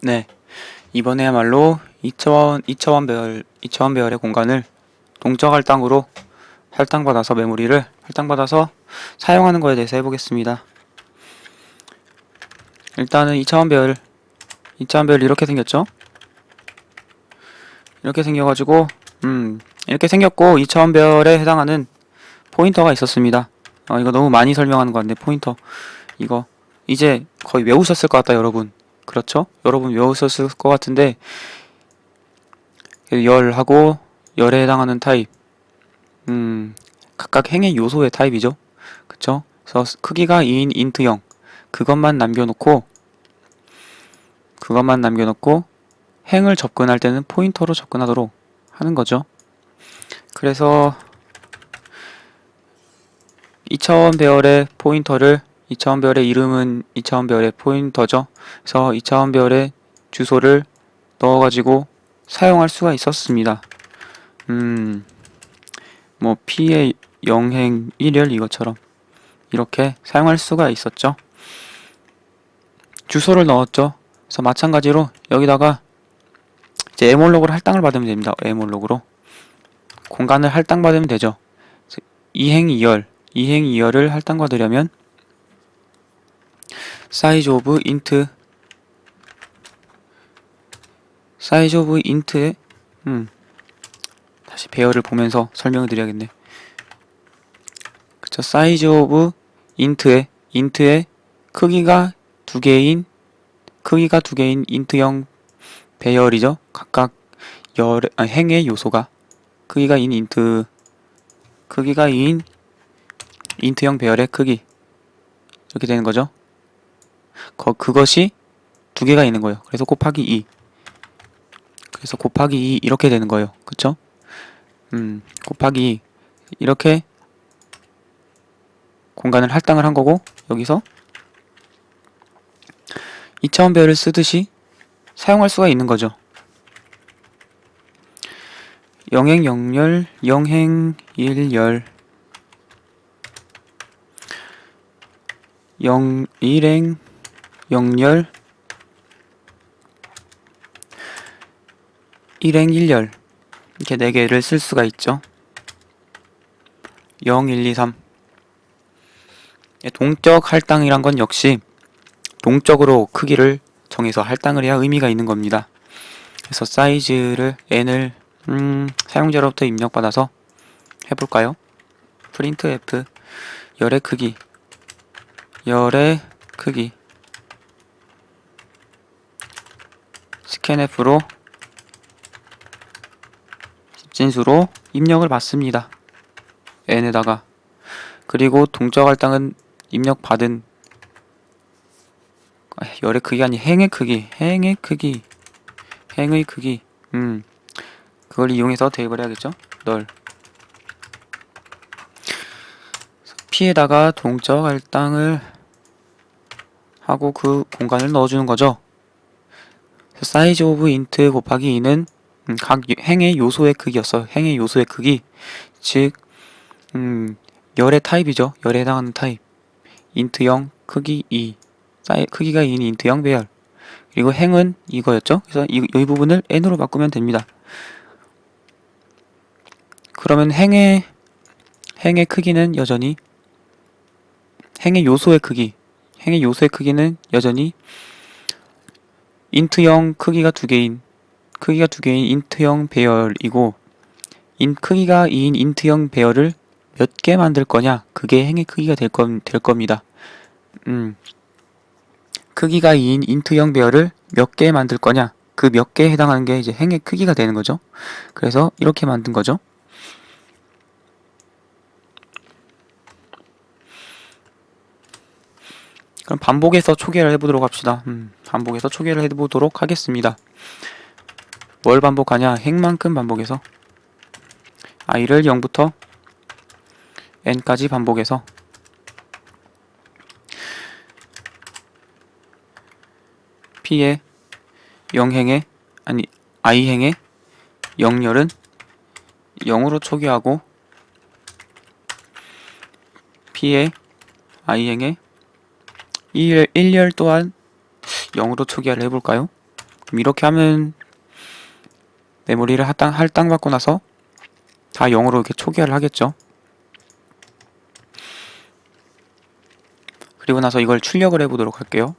네, 이번에야말로 2차원 배열의 공간을 동적 할당으로 할당받아서 메모리를 할당받아서 사용하는 거에 대해서 해보겠습니다. 일단은 2차원 배열 이렇게 생겼죠? 이렇게 생겨가지고 이렇게 생겼고 2차원 배열에 해당하는 포인터가 있었습니다. 이거 너무 많이 설명하는 것 같네. 포인터 이거 이제 거의 외우셨을 것 같다 여러분. 그렇죠? 여러분 외우셨을 것 같은데 열하고 열에 해당하는 타입 각각 행의 요소의 타입이죠. 그쵸? 그래서 크기가 2인 인트 0 그것만 남겨놓고 행을 접근할 때는 포인터로 접근하도록 하는 거죠. 그래서 2차원 배열의 포인터를 2차원 배열의 이름은 2차원 배열의 포인터죠. 그래서 2차원 배열의 주소를 넣어가지고 사용할 수가 있었습니다. 뭐 P의 0행 1열 이것처럼 이렇게 사용할 수가 있었죠. 주소를 넣었죠. 그래서 마찬가지로 여기다가 이제 에몰록으로 할당을 받으면 됩니다. 에몰록으로 공간을 할당받으면 되죠. 2행 2열을 할당받으려면 사이즈 오브 인트에 다시 배열을 보면서 설명을 드려야겠네. 그쵸, 사이즈 오브 인트에 크기가 두 개인 인트형 배열이죠. 각각 행의 요소가 크기가 2인 인트형 배열의 크기 이렇게 되는 거죠. 그것이 두 개가 있는 거예요. 그래서 곱하기 2 그래서 곱하기 2 이렇게 되는 거예요. 그쵸? 곱하기 2 이렇게 공간을 할당을 한 거고 여기서 2차원 배열을 쓰듯이 사용할 수가 있는 거죠. 0행 0열, 0행 1열 1행 0열 1행 1열 이렇게 4개를 쓸 수가 있죠. 0, 1, 2, 3 동적 할당이란 건 역시 동적으로 크기를 정해서 할당을 해야 의미가 있는 겁니다. 그래서 사이즈를 n을 사용자로부터 입력받아서 해볼까요? 프린트 f 열의 크기 스캔f로 진수로 입력을 받습니다. n에다가 그리고 동적 할당은 입력받은 열의 크기 아니 행의 크기 그걸 이용해서 대입을 해야겠죠. 널 P에다가 동적 할당을 하고 그 공간을 넣어주는 거죠. 사이즈 오브 인트 곱하기 2는 각 행의 요소의 크기였어. 행의 요소의 크기 즉 열의 타입이죠. 열에 해당하는 타입 인트0 크기 2 크기가 2인 인트0 배열 그리고 행은 이거였죠. 그래서 이 부분을 n으로 바꾸면 됩니다. 그러면 행의 크기는 여전히 행의 요소의 크기는 여전히 인트0 크기가 두 개인 인트0 배열이고 크기가 2인 인트0 배열을 몇 개 만들 거냐 그게 행의 크기가 될 겁니다. 크기가 2인 인트0 배열을 몇 개 만들 거냐 그 몇 개에 해당하는 게 이제 행의 크기가 되는 거죠. 그래서 이렇게 만든 거죠. 그럼 반복해서 초기화를 해보도록 합시다. 반복해서 초기화를 해보도록 하겠습니다. 뭘 반복하냐? 행만큼 반복해서 i를 0부터 n까지 반복해서 p의 0행에 아니 i행에 0열은 0으로 초기화하고 p의 i행에 1열 또한 0으로 초기화를 해볼까요? 이렇게 하면 메모리를 할당받고 나서 다 0으로 이렇게 초기화를 하겠죠. 그리고 나서 이걸 출력을 해보도록 할게요.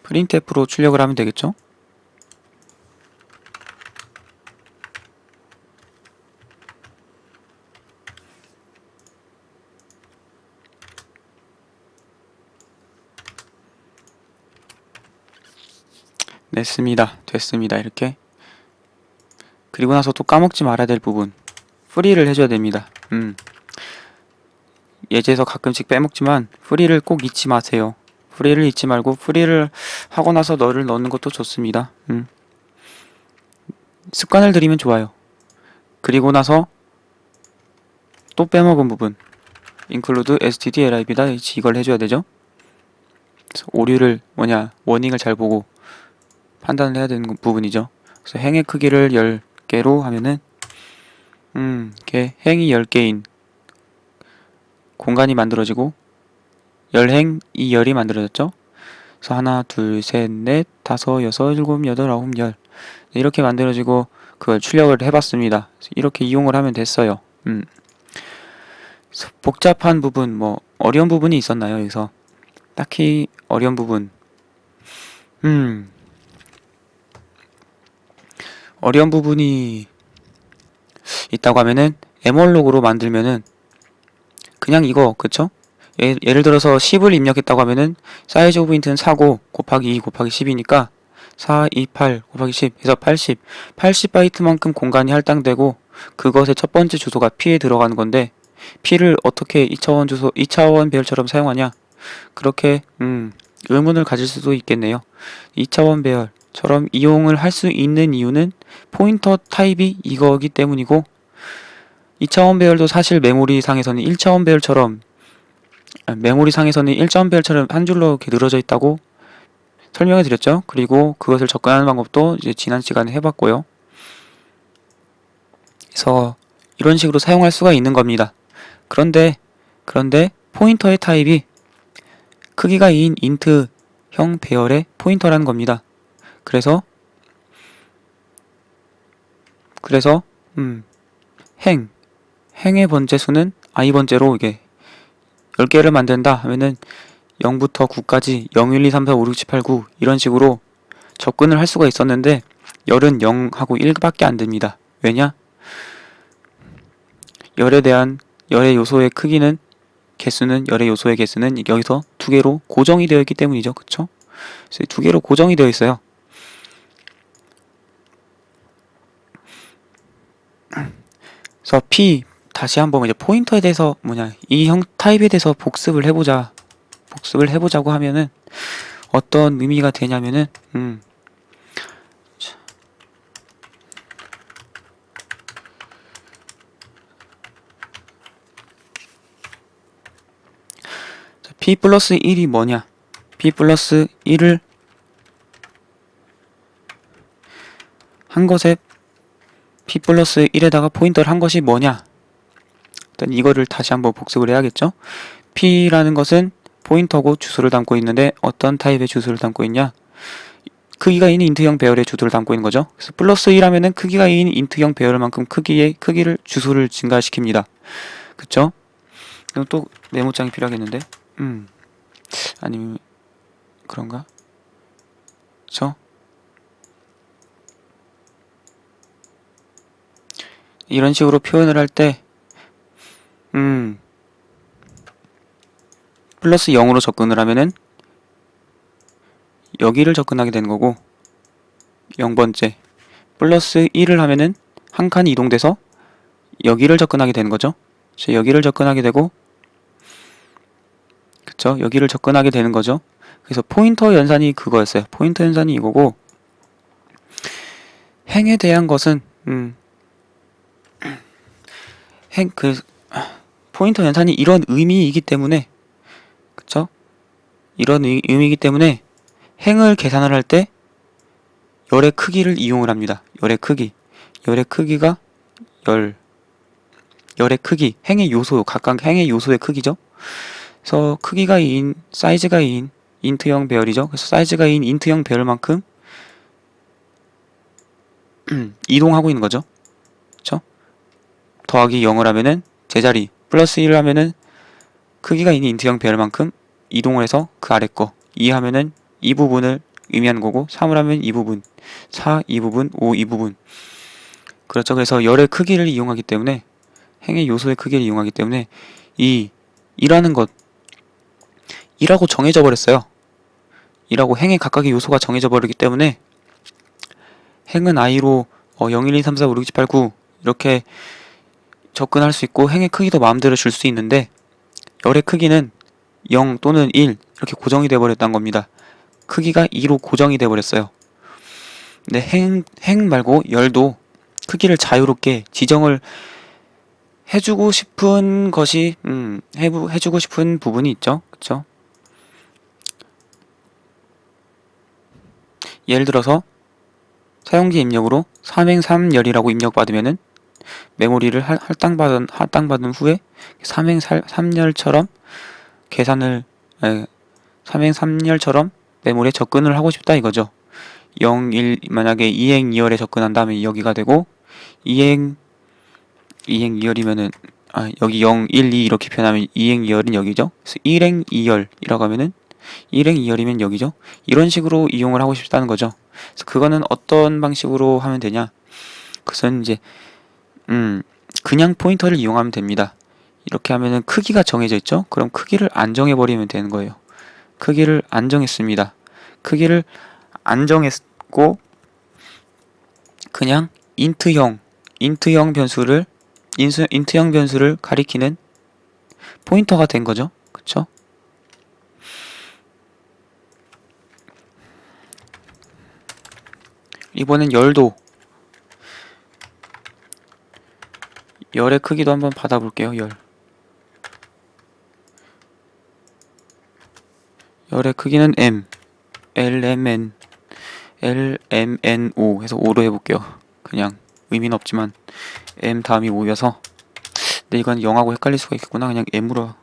프린트F로 출력을 하면 되겠죠. 됐습니다. 이렇게. 그리고 나서 또 까먹지 말아야 될 부분, 프리를 해줘야 됩니다. 예제에서 가끔씩 빼먹지만 프리를 꼭 잊지 마세요. 프리를 잊지 말고 프리를 하고 나서 너를 넣는 것도 좋습니다. 습관을 들이면 좋아요. 그리고 나서 또 빼먹은 부분, include stdlib다 이걸 해줘야 되죠. 오류를 워닝을 잘 보고 판단을 해야 되는 부분이죠. 그래서 행의 크기를 10개로 하면은 이렇게 행이 10개인 공간이 만들어지고 열행 2열이 만들어졌죠. 그래서 하나, 둘, 셋, 넷, 다섯, 여섯, 일곱, 여덟, 아홉, 열 이렇게 만들어지고 그걸 출력을 해봤습니다. 이렇게 이용을 하면 됐어요. 복잡한 부분, 어려운 부분이 있었나요? 여기서 딱히 어려운 부분, 어려운 부분이 있다고 하면은 에멀록으로 만들면은 그냥 이거 그쵸? 예를 들어서 10을 입력했다고 하면은 사이즈 오브 인트는 4고 곱하기 2 곱하기 10이니까 4, 2, 8 곱하기 10 해서 80바이트만큼 공간이 할당되고 그것의 첫 번째 주소가 P에 들어가는 건데 P를 어떻게 2차원 배열처럼 사용하냐? 그렇게 의문을 가질 수도 있겠네요. 2차원 배열처럼 이용을 할 수 있는 이유는 포인터 타입이 이거기 때문이고 2차원 배열도 사실 메모리상에서는 1차원 배열처럼 한 줄로 이렇게 늘어져 있다고 설명해 드렸죠. 그리고 그것을 접근하는 방법도 이제 지난 시간에 해봤고요. 그래서 이런 식으로 사용할 수가 있는 겁니다. 그런데 포인터의 타입이 크기가 2인 인트형 배열의 포인터라는 겁니다. 그래서 행의 번째수는 i 번째로 이게 10개를 만든다 하면은 0부터 9까지 0, 1, 2, 3, 4, 5, 6, 7, 8, 9 이런 식으로 접근을 할 수가 있었는데 열은 0하고 1밖에 안 됩니다. 왜냐? 열의 요소의 크기는 열의 요소의 개수는 여기서 2개로 고정이 되어 있기 때문이죠. 그쵸? 그래서 2개로 고정이 되어 있어요. 그래서 P 다시 한번 이제 포인터에 대해서 이 형 타입에 대해서 복습을 해보자고 하면은 어떤 의미가 되냐면은 P 플러스 1이 뭐냐? P 플러스 1을 한 것에 P 플러스 1에다가 포인터를 한 것이 뭐냐? 일단 이거를 다시 한번 복습을 해야겠죠? P라는 것은 포인터고 주소를 담고 있는데 어떤 타입의 주소를 담고 있냐? 크기가 2인 인트형 배열의 주소를 담고 있는 거죠. 그래서 플러스 1하면은 크기가 2인 인트형 배열만큼 주소를 증가시킵니다. 그쵸? 그럼 또 메모장이 필요하겠는데? 아니면 그런가? 그쵸? 이런 식으로 표현을 할 때 플러스 0으로 접근을 하면은 여기를 접근하게 되는 거고 0번째 플러스 1을 하면은 한 칸이 이동돼서 여기를 접근하게 되는 거죠. 여기를 접근하게 되고 그쵸? 여기를 접근하게 되는 거죠. 그래서 포인터 연산이 그거였어요. 포인터 연산이 이거고 행에 대한 것은 포인터 연산이 이런 의미이기 때문에 그쵸? 이런 의미이기 때문에 행을 계산을 할 때 열의 크기를 이용을 합니다. 열의 크기가 열의 크기, 행의 요소, 각각 행의 요소의 크기죠. 그래서 크기가 2인, 사이즈가 2인, 인트형 배열이죠. 그래서 사이즈가 인 인트형 배열만큼 이동하고 있는 거죠. 그쵸? 더하기 0을 하면은 제자리, 플러스 1을 하면은 크기가 있는 인트형 배열만큼 이동을 해서 그 아래 거 2 하면은 이 부분을 의미하는 거고 3을 하면 이 부분, 4 이 부분, 5 이 부분. 그렇죠. 그래서 열의 크기를 이용하기 때문에 행의 요소의 크기를 이용하기 때문에 이 2라는 것 2라고 정해져 버렸어요. 2라고 행의 각각의 요소가 정해져 버리기 때문에 행은 i로 0, 1, 2, 3, 4, 5, 6, 7, 8, 9 이렇게 접근할 수 있고 행의 크기도 마음대로 줄 수 있는데 열의 크기는 0 또는 1 이렇게 고정이 되어 버렸다는 겁니다. 크기가 2로 고정이 되어 버렸어요. 근데 행 말고 열도 크기를 자유롭게 지정을 해주고 싶은 것이 해주고 싶은 부분이 있죠. 그쵸? 예를 들어서 사용자 입력으로 3행3열이라고 입력받으면은 메모리를 할당받은 후에 3행3열처럼 계산을 3행3열처럼 메모리에 접근을 하고 싶다 이거죠. 0, 1 만약에 2행 2열에 접근한다면 여기가 되고 2행 2열이면은 여기 0, 1, 2 이렇게 표현하면 2행 2열은 여기죠. 그래서 1행 2열이라고 하면은 1행 2열이면 여기죠. 이런 식으로 이용을 하고 싶다는 거죠. 그래서 그거는 어떤 방식으로 하면 되냐? 그것은 이제 그냥 포인터를 이용하면 됩니다. 이렇게 하면은 크기가 정해져 있죠? 그럼 크기를 안 정해버리면 되는 거예요. 크기를 안 정했습니다. 크기를 안 정했고 그냥 인트형 변수를 인트형 변수를 가리키는 포인터가 된 거죠. 그쵸? 이번엔 열의 크기도 한번 받아볼게요. 열의 크기는 m, lmn, lmno 해서 5로 해볼게요. 그냥 의미는 없지만 m 다음이 5여서 근데 이건 0하고 헷갈릴 수가 있겠구나. 그냥 m으로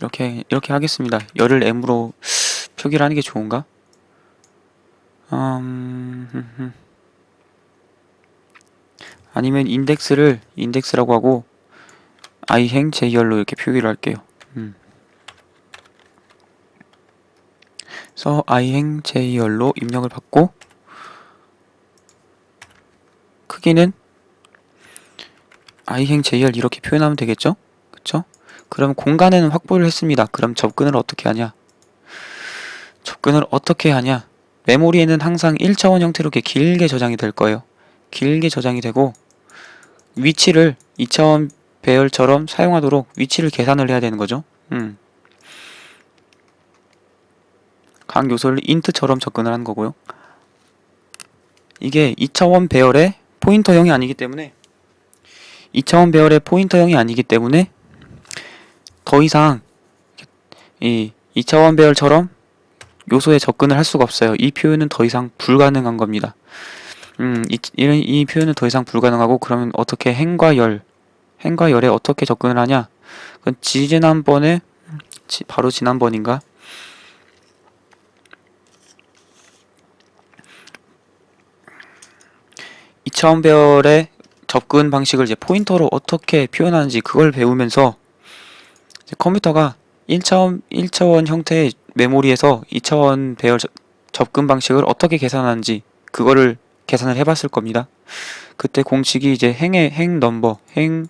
이렇게 하겠습니다. 열을 m으로 표기를 하는 게 좋은가? 아니면 인덱스라고 하고 i행 j열로 이렇게 표기를 할게요. 그래서 i행 j열로 입력을 받고 크기는 i행 j열 이렇게 표현하면 되겠죠? 그쵸? 그럼 공간에는 확보를 했습니다. 그럼 접근을 어떻게 하냐? 메모리에는 항상 1차원 형태로 이렇게 길게 저장이 될 거예요. 길게 저장이 되고 위치를 2차원 배열처럼 사용하도록 위치를 계산을 해야 되는 거죠. 각 요소를 int처럼 접근을 하는 거고요. 이게 2차원 배열의 포인터형이 아니기 때문에 2차원 배열의 포인터형이 아니기 때문에 더 이상 이 2차원 배열처럼 요소에 접근을 할 수가 없어요. 이 표현은 더 이상 불가능한 겁니다. 이 표현은 더 이상 불가능하고 그러면 어떻게 행과 열에 어떻게 접근을 하냐? 그건 바로 지난번인가? 이차원 배열의 접근 방식을 이제 포인터로 어떻게 표현하는지 그걸 배우면서 이제 컴퓨터가 1차원 형태의 메모리에서 2차원 배열 접근 방식을 어떻게 계산하는지 그거를 계산을 해봤을 겁니다. 그때 공식이 이제 행 넘버, 행의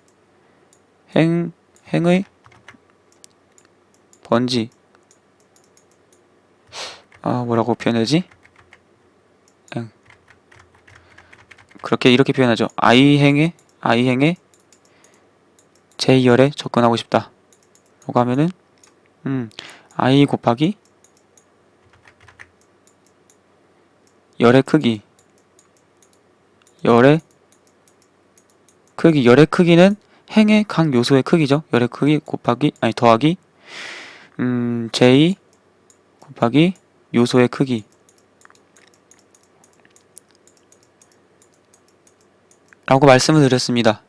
번지 뭐라고 표현하지? 이렇게 표현하죠. i행에 j열에 접근하고 싶다 라고 하면은 i 곱하기 열의 크기는 행의 각 요소의 크기죠. 열의 크기 더하기 j 곱하기 요소의 크기 라고 말씀을 드렸습니다.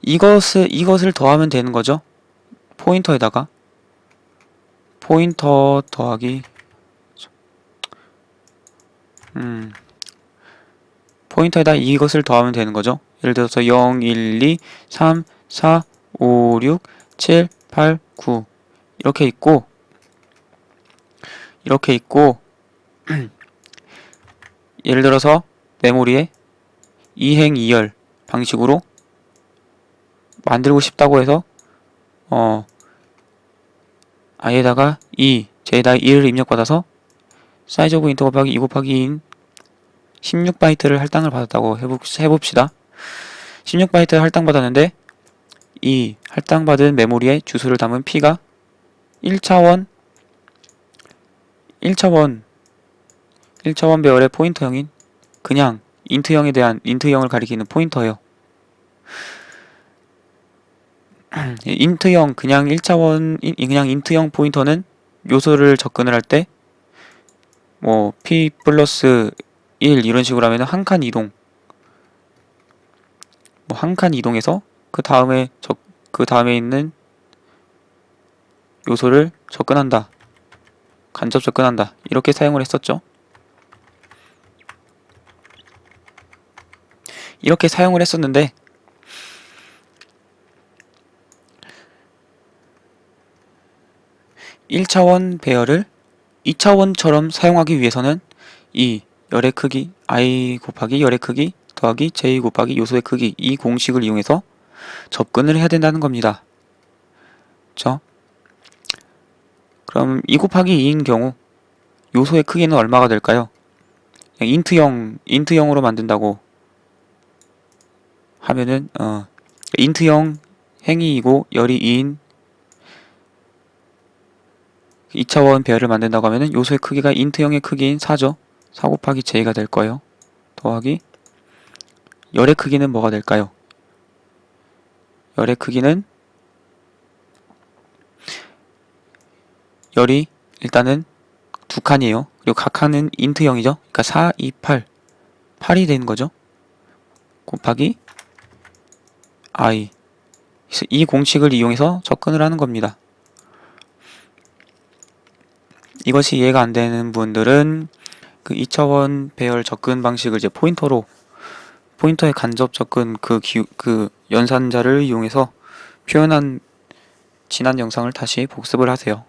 이것을 더하면 되는 거죠. 포인터에다가 포인터 더하기 포인터에다 이것을 더하면 되는 거죠. 예를 들어서 0, 1, 2, 3, 4, 5, 6, 7, 8, 9 이렇게 있고 예를 들어서 메모리에 2행 2열 방식으로 만들고 싶다고 해서 i에다가 2, j에다가 2를 입력받아서 사이즈 오브 인트 곱하기 2 곱하기 2인 16바이트를 할당을 받았다고 해봅시다. 16바이트 할당받았는데 이 할당받은 메모리에 주소를 담은 P가 1차원 배열의 포인터형인 그냥 인트형에 대한 인트형을 가리키는 포인터예요. 인트형 그냥 1차원 그냥 인트형 포인터는 요소를 접근을 할 때 뭐 P 플러스 1 이런 식으로 하면은 한 칸 이동 뭐 한 칸 이동해서 그 다음에 있는 요소를 접근한다. 간접 접근한다. 이렇게 사용을 했었죠. 이렇게 사용을 했었는데 1차원 배열을 2차원처럼 사용하기 위해서는 이 열의 크기 i 곱하기 열의 크기 더하기 j 곱하기 요소의 크기 이 공식을 이용해서 접근을 해야 된다는 겁니다. 그쵸? 그럼 2 곱하기 2인 경우 요소의 크기는 얼마가 될까요? 그냥 인트형으로 만든다고 하면은 인트형 행위이고 열이 2인 2차원 배열을 만든다고 하면은 요소의 크기가 인트형의 크기인 4죠. 4 곱하기 j가 될 거예요. 더하기 열의 크기는 뭐가 될까요? 열의 크기는 열이 일단은 두 칸이에요. 그리고 각 칸은 인트형이죠. 그러니까 4, 2, 8 8이 되는 거죠. 곱하기 i 이 공식을 이용해서 접근을 하는 겁니다. 이것이 이해가 안 되는 분들은 그 2차원 배열 접근 방식을 이제 포인터의 간접 접근 그 연산자를 이용해서 표현한 지난 영상을 다시 복습을 하세요.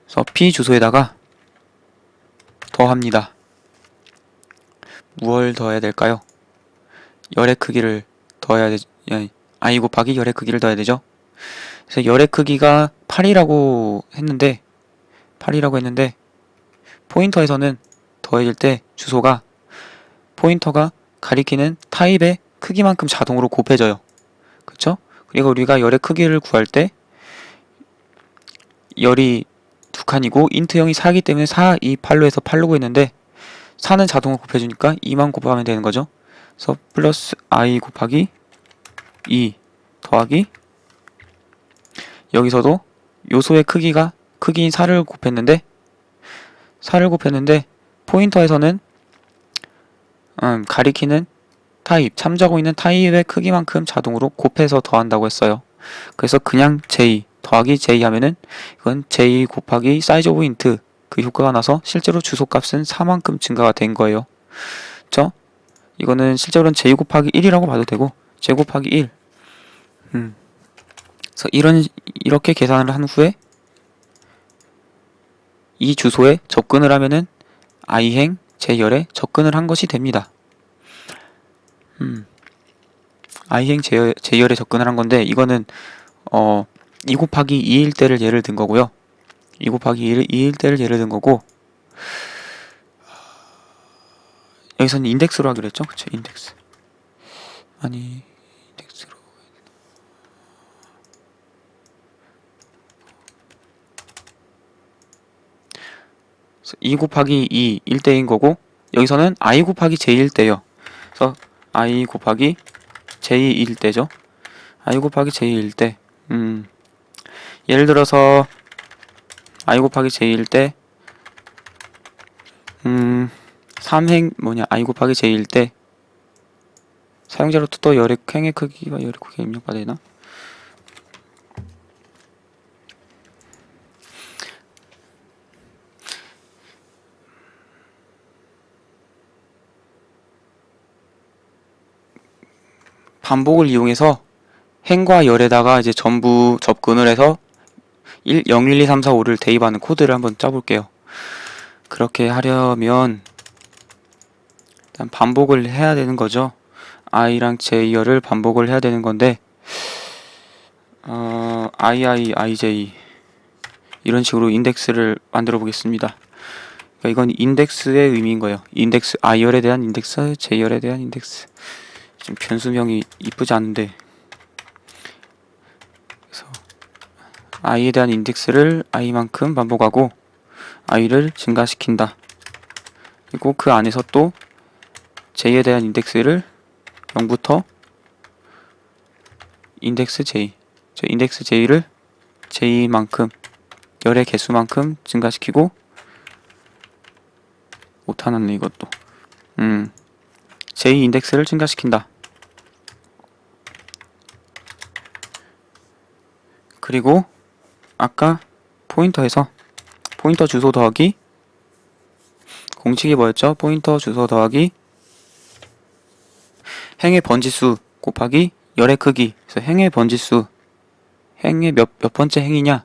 그래서 P 주소에다가 더합니다. 무엇을 더해야 될까요? 열의 크기를 더해야 되죠. i 곱하기 열의 크기를 더해야 되죠. 그래서 열의 크기가 8이라고 했는데 포인터에서는 더해질 때 주소가 포인터가 가리키는 타입의 크기만큼 자동으로 곱해져요. 그쵸? 그리고 우리가 열의 크기를 구할 때 열이 두 칸이고 인트형이 4이기 때문에 4, 2, 8로 해서 8로 구했는데 4는 자동으로 곱해주니까 2만 곱하면 되는 거죠. 그래서 플러스 i 곱하기 2 더하기 여기서도 요소의 크기인 4를 곱했는데 포인터에서는 가리키는 타입, 참조하고 있는 타입의 크기만큼 자동으로 곱해서 더한다고 했어요. 그래서 그냥 j 더하기 j 하면은 이건 j 곱하기 사이즈 오브 인트 그 효과가 나서 실제로 주소값은 4만큼 증가가 된 거예요. 그쵸? 이거는 실제로는 j 곱하기 1이라고 봐도 되고 j 곱하기 1 그래서 이렇게 계산을 한 후에 이 주소에 접근을 하면은 i행 j열에 접근을 한 것이 됩니다. i행 j열에 접근을 한 건데 이거는 2 곱하기 2일 때를 예를 든 거고요. 2 곱하기 2일 때를 예를 든 거고 여기서는 인덱스로 하기로 했죠? 그쵸? 인덱스 인덱스로 2 곱하기 2 1대인 거고 여기서는 i 곱하기 j 1대요. 그래서 i 곱하기 j 1대죠. i 곱하기 j 1대 예를 들어서 i 곱하기 j 1대 3행 i 곱하기 j 1대 사용자로부터 또 열의 행의 크기와 열의 크기가 입력받아야 되나? 반복을 이용해서 행과 열에다가 이제 전부 접근을 해서 0, 1, 2, 3, 4, 5를 대입하는 코드를 한번 짜볼게요. 그렇게 하려면 일단 반복을 해야 되는 거죠. i랑 j열을 반복을 해야 되는 건데 ij 이런 식으로 인덱스를 만들어 보겠습니다. 그러니까 이건 인덱스의 의미인 거예요. 인덱스 i열에 대한 인덱스, j열에 대한 인덱스. 좀 변수명이 이쁘지 않은데, 그래서 i에 대한 인덱스를 i만큼 반복하고 i를 증가시킨다. 그리고 그 안에서 또 j에 대한 인덱스를 0부터 인덱스 j, 인덱스 j를 j만큼 열의 개수만큼 증가시키고 못하는 이것도 j 인덱스를 증가시킨다. 그리고 아까 포인터에서 포인터 주소 더하기 공식이 뭐였죠? 포인터 주소 더하기 행의 번지수 곱하기 열의 크기. 그래서 행의 번지수, 행의 몇 번째 행이냐,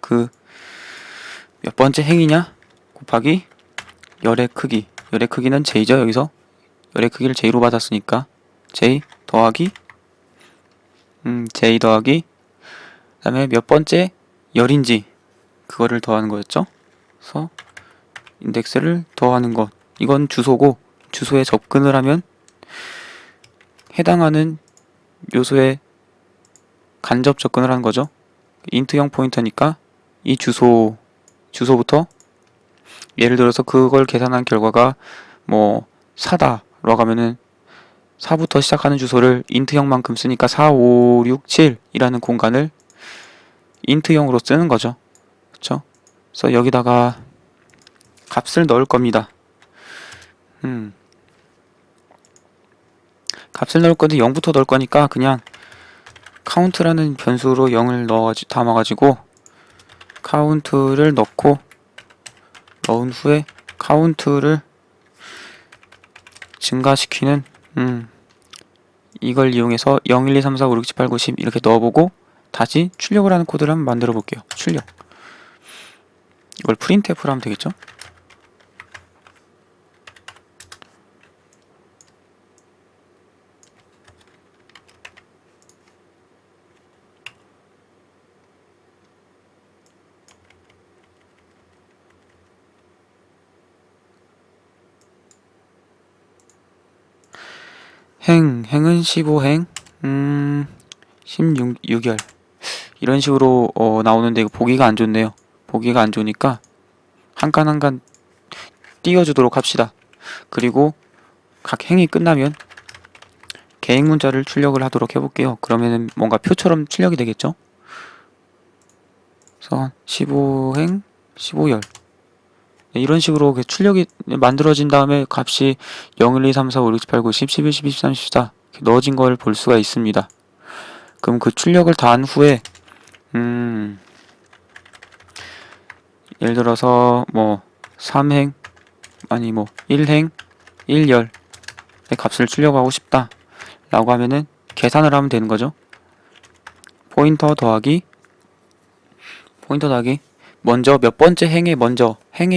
그 몇 번째 행이냐 곱하기 열의 크기. 열의 크기는 j죠. 여기서 열의 크기를 j로 받았으니까 j 더하기 j 더하기 그 다음에 몇 번째 열인지 그거를 더하는 거였죠. 그래서 인덱스를 더하는 것. 이건 주소고, 주소에 접근을 하면 해당하는 요소에 간접 접근을 하는 거죠. 인트형 포인터니까 이 주소부터 예를 들어서 그걸 계산한 결과가 뭐 4다라고 하면은 4부터 시작하는 주소를 인트형만큼 쓰니까 4, 5, 6, 7이라는 공간을 인트형으로 쓰는 거죠. 그쵸? 그래서 여기다가 값을 넣을 겁니다. 값을 넣을 건데 0부터 넣을 거니까 그냥 카운트라는 변수로 0을 담아가지고 카운트를 넣고 넣은 후에 카운트를 증가시키는 이걸 이용해서 0, 1, 2, 3, 4, 5, 6, 7, 8, 9, 10 이렇게 넣어보고 다시 출력을 하는 코드를 한번 만들어 볼게요. 출력. 이걸 printf로 하면 되겠죠? 행은 15행, 16열. 이런 식으로 나오는데 이거 보기가 안 좋네요. 보기가 안 좋으니까 한 칸 한 칸 띄워주도록 합시다. 그리고 각 행이 끝나면 개행 문자를 출력을 하도록 해볼게요. 그러면은 뭔가 표처럼 출력이 되겠죠? 그래서 15행, 15열. 이런 식으로 출력이 만들어진 다음에 값이 0, 1, 2, 3, 4, 5, 6, 7, 8, 9, 10, 11, 12, 13, 14 이렇게 넣어진 걸 볼 수가 있습니다. 그럼 그 출력을 다 한 후에 예를 들어서 뭐 3행 아니 뭐 1행 1열의 값을 출력하고 싶다 라고 하면은 계산을 하면 되는 거죠. 포인터 더하기 먼저 몇 번째 행의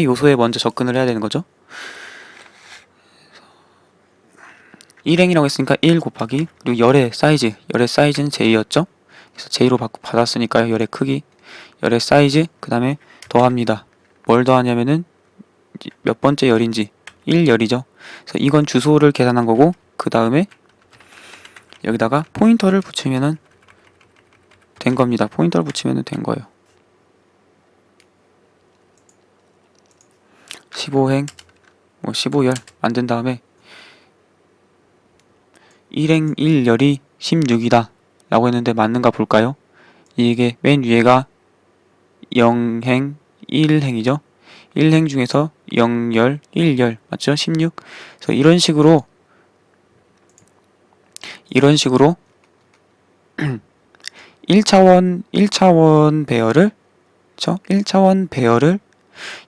요소에 먼저 접근을 해야 되는 거죠. 1행이라고 했으니까 1 곱하기 그리고 열의 사이즈는 j였죠. 그래서 j로 받았으니까요. 열의 크기, 열의 사이즈 그 다음에 더합니다. 뭘 더하냐면은 몇 번째 열인지 1열이죠. 그래서 이건 주소를 계산한 거고 그 다음에 여기다가 포인터를 붙이면은 된 겁니다. 포인터를 붙이면은 된 거예요. 15행, 15열 만든 다음에 1행 1열이 16이다 라고 했는데 맞는가 볼까요? 이게 맨 위에가 0행 1행이죠. 1행 중에서 0열 1열 맞죠? 16. 그래서 이런 식으로 이런 식으로 1차원 배열을, 그쵸? 1차원 배열을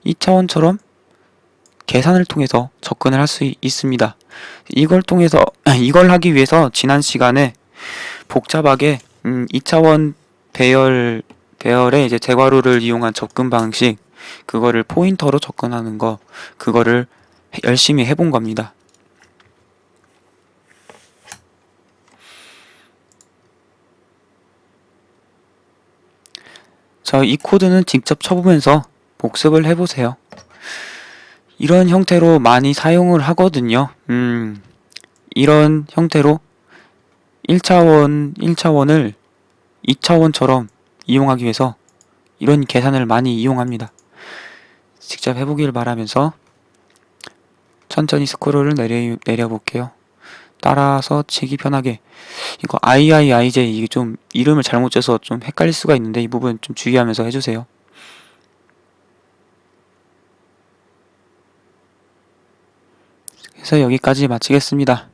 2차원처럼 계산을 통해서 접근을 할 수 있습니다. 이걸 하기 위해서 지난 시간에 복잡하게 2차원 배열의 이제 재괄호를 이용한 접근 방식, 그거를 포인터로 접근하는 거, 그거를 열심히 해본 겁니다. 자, 이 코드는 직접 쳐보면서 복습을 해보세요. 이런 형태로 많이 사용을 하거든요. 이런 형태로 1차원을 2차원처럼 이용하기 위해서 이런 계산을 많이 이용합니다. 직접 해보길 바라면서 천천히 스크롤을 내려볼게요. 따라서 치기 편하게. 이거 IIIJ 이게 좀 이름을 잘못 째서 좀 헷갈릴 수가 있는데 이 부분 좀 주의하면서 해주세요. 그래서 여기까지 마치겠습니다.